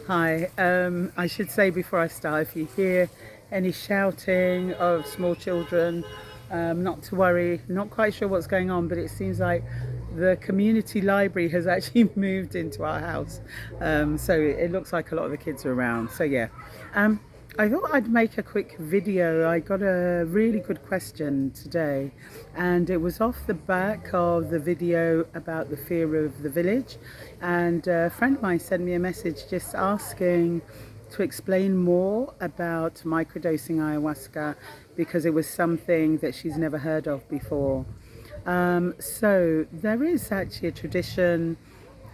Hi, I should say before I start, if you hear any shouting of small children, not to worry, not quite sure what's going on, but it seems like the community library has actually moved into our house. So it looks like a lot of the kids are around. So yeah, um, I thought I'd make a quick video. I got a really good question today, and it was off the back of the video about the fear of the village. And a friend of mine sent me a message just asking to explain more about microdosing ayahuasca because it was something that she's never heard of before. So there is actually a tradition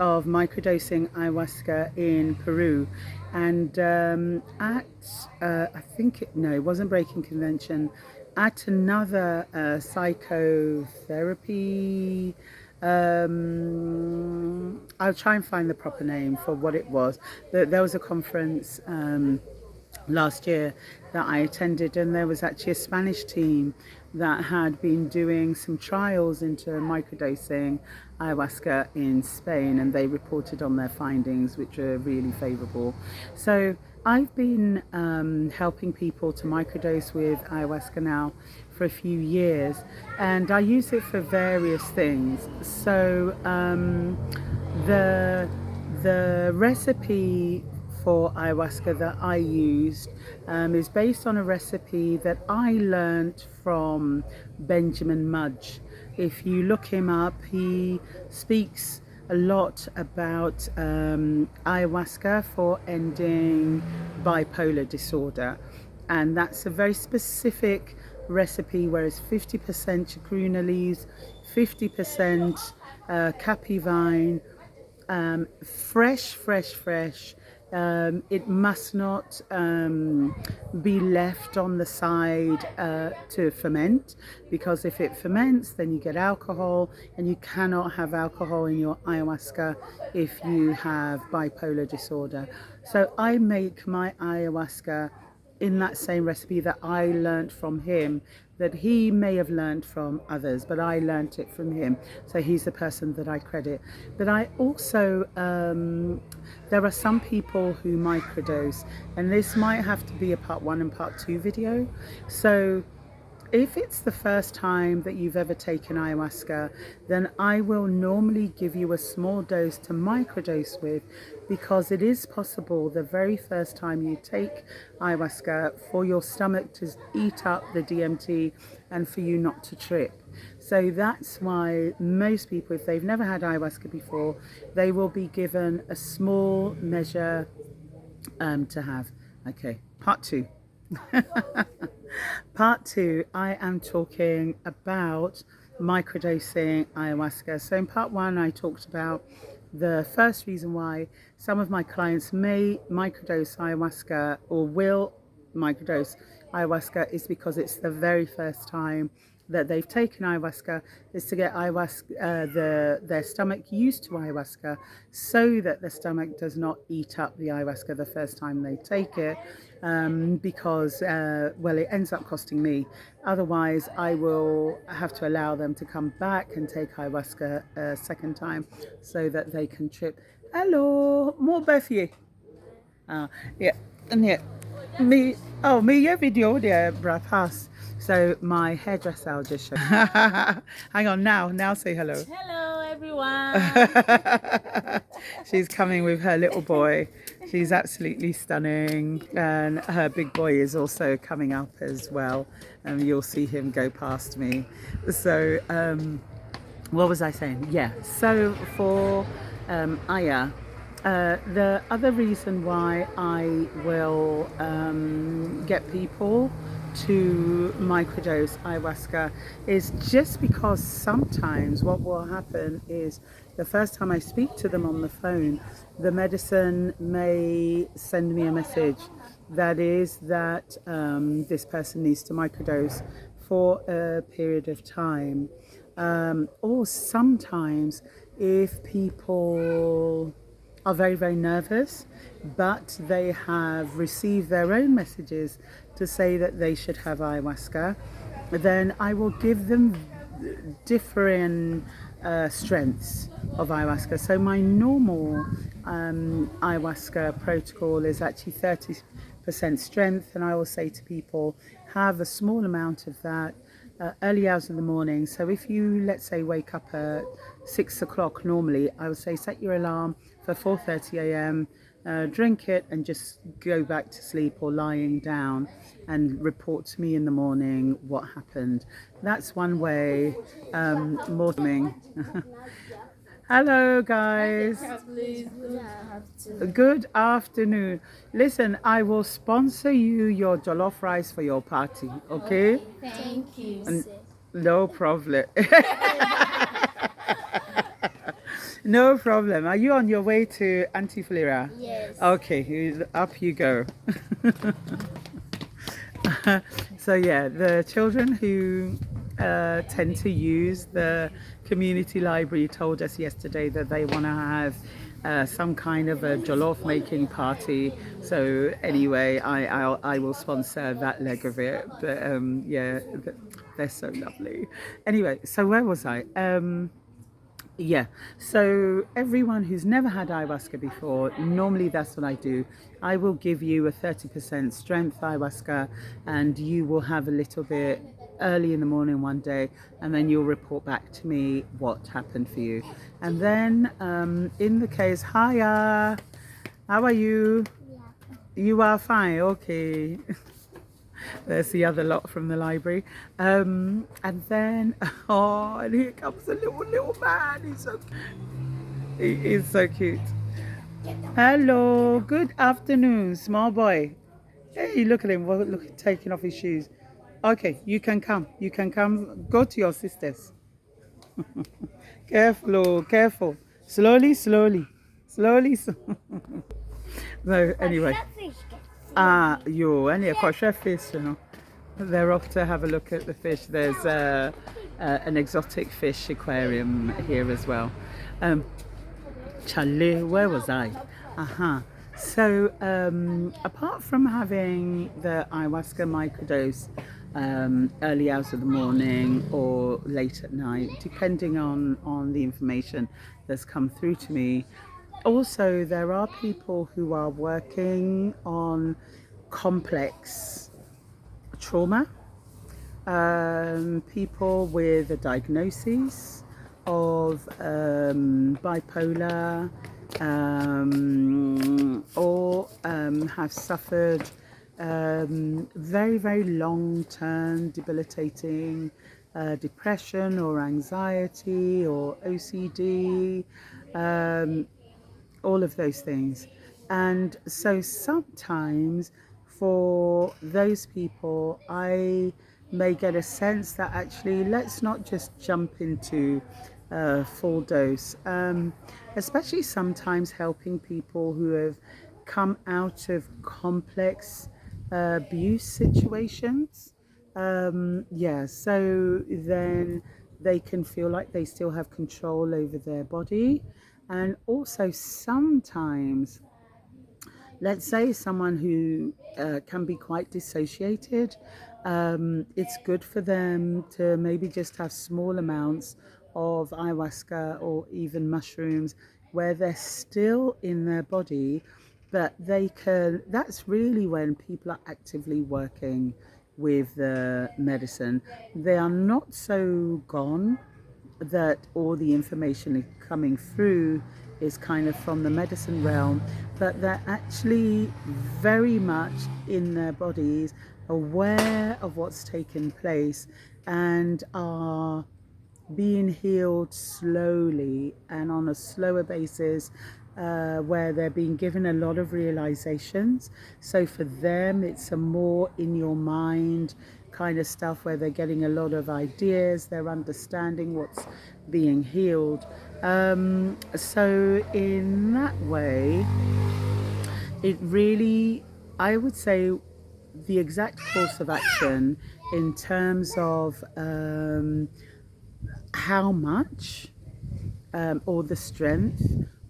of microdosing ayahuasca in Peru, and I think no, it wasn't Breaking Convention. At another psychotherapy, I'll try and find the proper name for what it was. There was a conference last year that I attended, and there was actually a Spanish team that had been doing some trials into microdosing ayahuasca in Spain, and they reported on their findings, which are really favorable. So I've been helping people to microdose with ayahuasca now for a few years, and I use it for various things. So the recipe for ayahuasca that I used is based on a recipe that I learned from Benjamin Mudge. If you look him up, he speaks a lot about ayahuasca for ending bipolar disorder, and that's a very specific recipe where it's 50% chacruna leaves, 50% capi vine, fresh. It must not be left on the side to ferment, because if it ferments, then you get alcohol, and you cannot have alcohol in your ayahuasca if you have bipolar disorder. So I make my ayahuasca in that same recipe that I learned from him, that he may have learned from others, but I learned it from him. So he's the person that I credit. But I also, there are some people who microdose, and this might have to be a part 1 and part 2 video. So if it's the first time that you've ever taken ayahuasca, then I will normally give you a small dose to microdose with, because it is possible the very first time you take ayahuasca for your stomach to eat up the DMT and for you not to trip. So that's why most people, if they've never had ayahuasca before, they will be given a small measure to have. Okay, part 2. Part 2, I am talking about microdosing ayahuasca. So in part 1, I talked about the first reason why some of my clients may microdose ayahuasca or will microdose ayahuasca is because it's the very first time that they've taken ayahuasca, is to get ayahuasca, their stomach used to ayahuasca, so that the stomach does not eat up the ayahuasca the first time they take it, because well, it ends up costing me. Otherwise, I will have to allow them to come back and take ayahuasca a second time so that they can trip. Hello, more Bethie. Yeah, and yeah, me your video there, Brathas. So my hairdresser, I'll just show you. Hang on, now say hello. Hello everyone. She's coming with her little boy. She's absolutely stunning, and her big boy is also coming up as well. You'll see him go past me. So what was I saying? Yeah, so for Aya, the other reason why I will get people to microdose ayahuasca is just because sometimes what will happen is the first time I speak to them on the phone, the medicine may send me a message that is that this person needs to microdose for a period of time. Or sometimes if people are very nervous, but they have received their own messages to say that they should have ayahuasca, then I will give them different strengths of ayahuasca. So my normal ayahuasca protocol is actually 30% strength, and I will say to people, have a small amount of that early hours of the morning. So if you, let's say, wake up at 6 o'clock normally, I would say set your alarm for 4:30 a.m. Drink it and just go back to sleep or lying down and report to me in the morning what happened. That's one way. Morning. Hello, guys. Good afternoon. Listen, I will sponsor you your jollof rice for your party, okay? Thank you. No problem. No problem. Are you on your way to Antiflera? Yes. Okay, up you go. So yeah, the children who tend to use the community library told us yesterday that they want to have some kind of a jollof making party. So anyway, I will sponsor that leg of it. But yeah, they're so lovely. Anyway, so where was I? Yeah, so everyone who's never had ayahuasca before, normally that's what I do. I will give you a 30% strength ayahuasca, and you will have a little bit early in the morning one day, and then you'll report back to me what happened for you. And then in the case, hiya, how are you? You are fine, okay. There's the other lot from the library. And then, oh, and here comes the little man. He's so cute. Hello, good afternoon, small boy. Hey, look at him. Well, look, taking off his shoes. Okay, you can come. You can come. Go to your sisters. Careful, oh, careful. Slowly, slowly. Slowly. So, anyway. And quite chef fish, you know. They're off to have a look at the fish. There's an exotic fish aquarium here as well. Charlie, where was I? So apart from having the ayahuasca microdose early hours of the morning or late at night, depending on the information that's come through to me, also there are people who are working on complex trauma, people with a diagnosis of bipolar, or have suffered very, very long-term debilitating depression or anxiety or OCD, all of those things. And so sometimes for those people, I may get a sense that actually let's not just jump into full dose, especially sometimes helping people who have come out of complex abuse situations. So then they can feel like they still have control over their body. And also sometimes, let's say someone who can be quite dissociated, it's good for them to maybe just have small amounts of ayahuasca or even mushrooms where they're still in their body, but they can, that's really when people are actively working with the medicine. They are not so gone that all the information is coming through is kind of from the medicine realm, but they're actually very much in their bodies, aware of what's taken place, and are being healed slowly and on a slower basis, where they're being given a lot of realizations. So for them, it's a more in your mind kind of stuff where they're getting a lot of ideas, they're understanding what's being healed. So in that way, it really, I would say, the exact course of action in terms of how much or the strength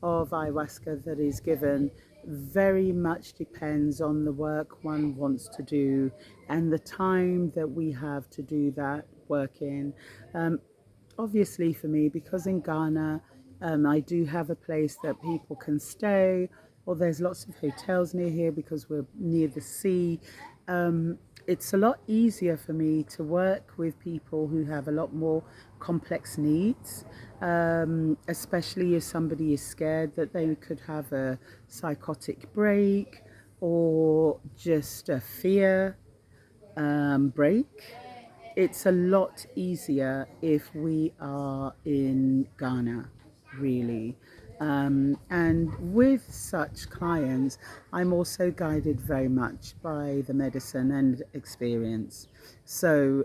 of ayahuasca that is given very much depends on the work one wants to do and the time that we have to do that work in. obviously for me, because in Ghana, I do have a place that people can stay, or there's lots of hotels near here because we're near the sea. It's a lot easier for me to work with people who have a lot more complex needs, especially if somebody is scared that they could have a psychotic break or just a fear break. It's a lot easier if we are in Ghana, really. And with such clients, I'm also guided very much by the medicine and experience. So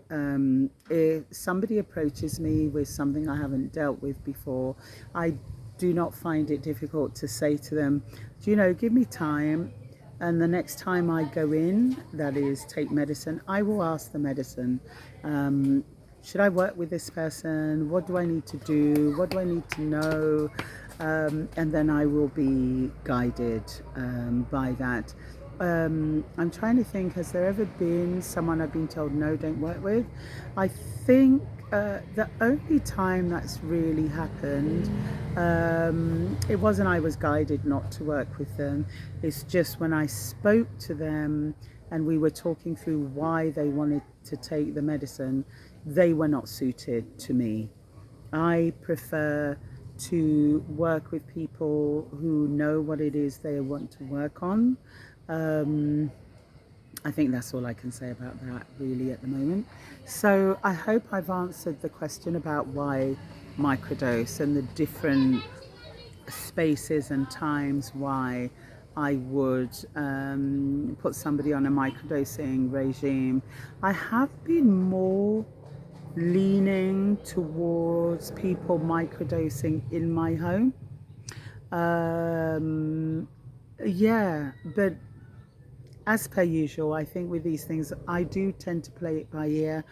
if somebody approaches me with something I haven't dealt with before, I do not find it difficult to say to them, do you know, give me time. And the next time I go in, that is take medicine, I will ask the medicine, um, should I work with this person? What do I need to do? What do I need to know? And then I will be guided by that. I'm trying to think, has there ever been someone I've been told, no, don't work with? I think the only time that's really happened, it wasn't I was guided not to work with them. It's just when I spoke to them and we were talking through why they wanted to take the medicine, they were not suited to me. I prefer to work with people who know what it is they want to work on. Um, I think that's all I can say about that really at the moment. So I hope I've answered the question about why microdose and the different spaces and times why I would put somebody on a microdosing regime. I have been more leaning towards people microdosing in my home. Um, yeah, but as per usual, I think with these things, I do tend to play it by ear.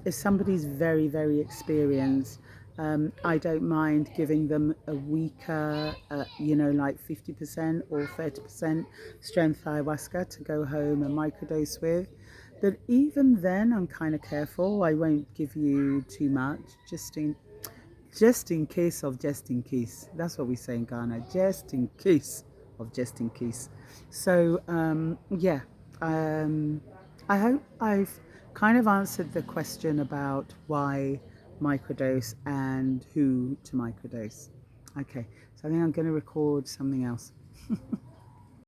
If somebody's very, very experienced, I don't mind giving them a weaker, like 50% or 30% strength ayahuasca to go home and microdose with. But even then, I'm kind of careful. I won't give you too much, just in case of just in case. That's what we say in Ghana, just in case of just in case. So, yeah, um, I hope I've kind of answered the question about why microdose and who to microdose. Okay, so I think I'm going to record something else.